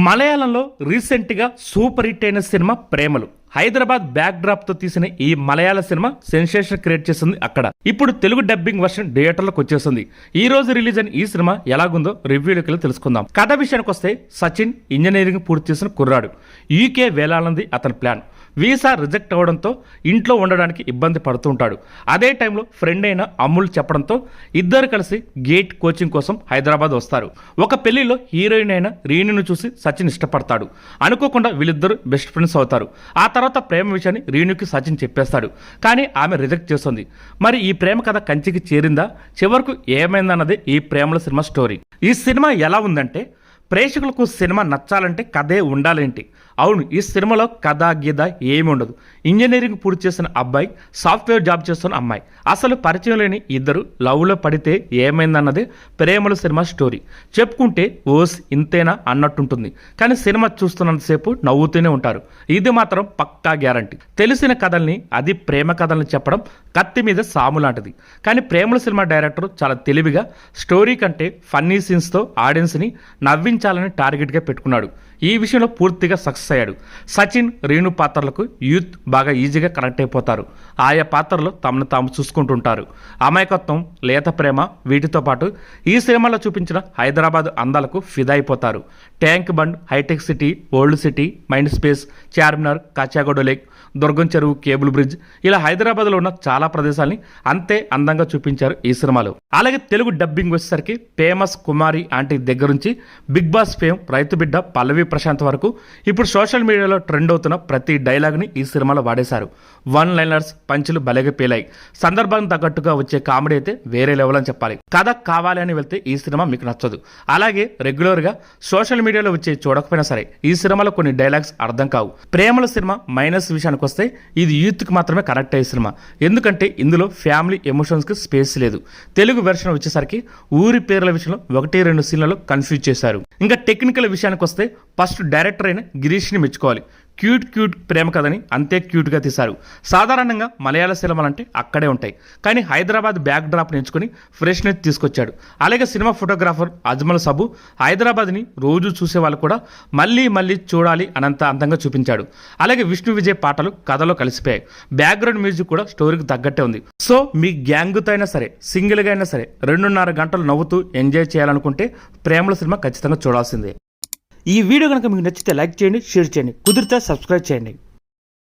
మలయాళంలో రీసెంట్గా super hit అయిన సినిమా ప్రేమలు. హైదరాబాద్ బ్యాక్ డ్రాప్ తో తీసిన ఈ మలయాళ సినిమా సెన్సేషన్ క్రియేట్ చేసింది అక్కడ. ఇప్పుడు తెలుగు డబ్బింగ్ వర్షన్ థియేటర్లకు వచ్చేసింది. ఈ రోజు రిలీజ్ అయిన ఈ సినిమా ఎలాగుందో రివ్యూలోకి వెళ్ళి తెలుసుకుందాం. కథ విషయానికి వస్తే, సచిన్ ఇంజనీరింగ్ పూర్తి చేసిన కుర్రాడు. యూకే వేలాలంది అతని ప్లాన్. వీసా రిజెక్ట్ అవ్వడంతో ఇంట్లో ఉండడానికి ఇబ్బంది పడుతూ ఉంటాడు. అదే టైంలో ఫ్రెండ్ అయిన అమ్ముల్ చెప్పడంతో ఇద్దరు కలిసి గేట్ కోచింగ్ కోసం హైదరాబాద్ వస్తారు. ఒక పెళ్లిలో హీరోయిన్ అయిన రీనును చూసి సచిన్ ఇష్టపడతాడు. అనుకోకుండా వీళ్ళిద్దరు బెస్ట్ ఫ్రెండ్స్ అవుతారు. ఆ తర్వాత ప్రేమ విషయాన్ని రీనుకి సచిన్ చెప్పేస్తాడు. కానీ ఆమె రిజెక్ట్ చేస్తుంది. మరి ఈ ప్రేమ కథ కంచికి చేరిందా, చివరకు ఏమైందన్నది ఈ ప్రేమల సినిమా స్టోరీ. ఈ సినిమా ఎలా ఉందంటే, ప్రేక్షకులకు సినిమా నచ్చాలంటే కథే ఉండాలేంటి. అవును, ఈ సినిమాలో కథ గీత ఏమి ఉండదు. ఇంజనీరింగ్ పూర్తి చేసిన అబ్బాయి, సాఫ్ట్వేర్ జాబ్ చేస్తున్న అమ్మాయి, అసలు పరిచయం లేని ఇద్దరు లవ్లో పడితే ఏమైందన్నది ప్రేమల సినిమా స్టోరీ. చెప్పుకుంటే ఓస్ ఇంతేనా అన్నట్టుంటుంది. కానీ సినిమా చూస్తున్నంతసేపు నవ్వుతూనే ఉంటారు. ఇది మాత్రం పక్కా గ్యారంటీ. తెలిసిన కథల్ని, అది ప్రేమ కథల్ని చెప్పడం కత్తి మీద సాము లాంటిది. కానీ ప్రేమల సినిమా డైరెక్టర్ చాలా తెలివిగా స్టోరీ కంటే ఫన్నీ సీన్స్తో ఆడియన్స్ని నవ్వించాలని టార్గెట్గా పెట్టుకున్నాడు. ఈ విషయంలో పూర్తిగా సక్సెస్ అయ్యాడు. సచిన్, రీను పాత్రలకు యూత్ బాగా ఈజీగా కనెక్ట్ అయిపోతారు. ఆయా పాత్రలు తమను తాము చూసుకుంటుంటారు. అమాయకత్వం, లేత ప్రేమ, వీటితో పాటు ఈ సినిమాలో చూపించిన హైదరాబాద్ అందాలకు ఫిదా అయిపోతారు. Tank bund, hitech city, old city, mind space, Charminar, Kachiguda lake, Durgam Cheruvu, cable bridge, ఇలా హైదరాబాద్లో ఉన్న చాలా ప్రదేశాలని అంతే అందంగా చూపించారు ఈ సినిమాలో. అలాగే తెలుగు డబ్బింగ్ వచ్చేసరికి ఫేమస్ కుమారి ఆంటీ దగ్గర నుంచి బిగ్ బాస్ ఫేమ్ రైతు బిడ్డ పల్లవి ప్రశాంత్ వరకు ఇప్పుడు సోషల్ మీడియాలో ట్రెండ్ అవుతున్న ప్రతి డైలాగ్ని ఈ సినిమాలో వాడేశారు. వన్ లైనర్స్, పంచులు భలేగా పేలాయి. సందర్భానికి తగ్గట్టుగా వచ్చే కామెడీ అయితే వేరే లెవెల్ అని చెప్పాలి. కథ కావాలి అని వెళ్తే ఈ సినిమా మీకు నచ్చదు. అలాగే రెగ్యులర్గా సోషల్ మీడియాలో వచ్చే చూడకపోయినా సరే ఈ సినిమాలో కొన్ని డైలాగ్స్ అర్థం కావు. ప్రేమల సినిమా మైనస్ విషయానికి వస్తే, ఇది యూత్కి మాత్రమే కనెక్ట్ అయ్యే సినిమా. ఎందుకంటే ఇందులో ఫ్యామిలీ ఎమోషన్స్కి స్పేస్ లేదు. తెలుగు వెర్షన్ వచ్చేసరికి ఊరి పేర్ల విషయంలో 1-2 సీన్లలో కన్ఫ్యూజ్ చేశారు. ఇంకా టెక్నికల్ విషయానికి వస్తే, ఫస్ట్ డైరెక్టర్ అయిన గిరీష్ని మెచ్చుకోవాలి. క్యూట్ ప్రేమ కథని అంతే క్యూట్గా తీశారు. సాధారణంగా మలయాళ సినిమాలంటే అక్కడే ఉంటాయి. కానీ హైదరాబాద్ బ్యాక్ డ్రాప్ని ఎంచుకొని ఫ్రెష్నెస్ తీసుకొచ్చాడు. అలాగే సినిమా ఫోటోగ్రాఫర్ అజ్మల్ సబు హైదరాబాద్ని రోజు చూసే వాళ్ళు కూడా మళ్ళీ చూడాలి అనంత అందంగా చూపించాడు. అలాగే విష్ణు విజయ్ పాటలు కథలో కలిసిపోయాయి. బ్యాక్గ్రౌండ్ మ్యూజిక్ కూడా స్టోరీకి తగ్గట్టే ఉంది. సో మీ గ్యాంగ్తో అయినా సరే, సింగిల్గా అయినా సరే 2.5 గంటలు నవ్వుతూ ఎంజాయ్ చేయాలనుకుంటే ప్రేమల సినిమా ఖచ్చితంగా చూడాల్సిందే. ఈ వీడియో కనుక మీకు నచ్చితే లైక్ చేయండి, షేర్ చేయండి, కుదిరితే సబ్స్క్రైబ్ చేయండి.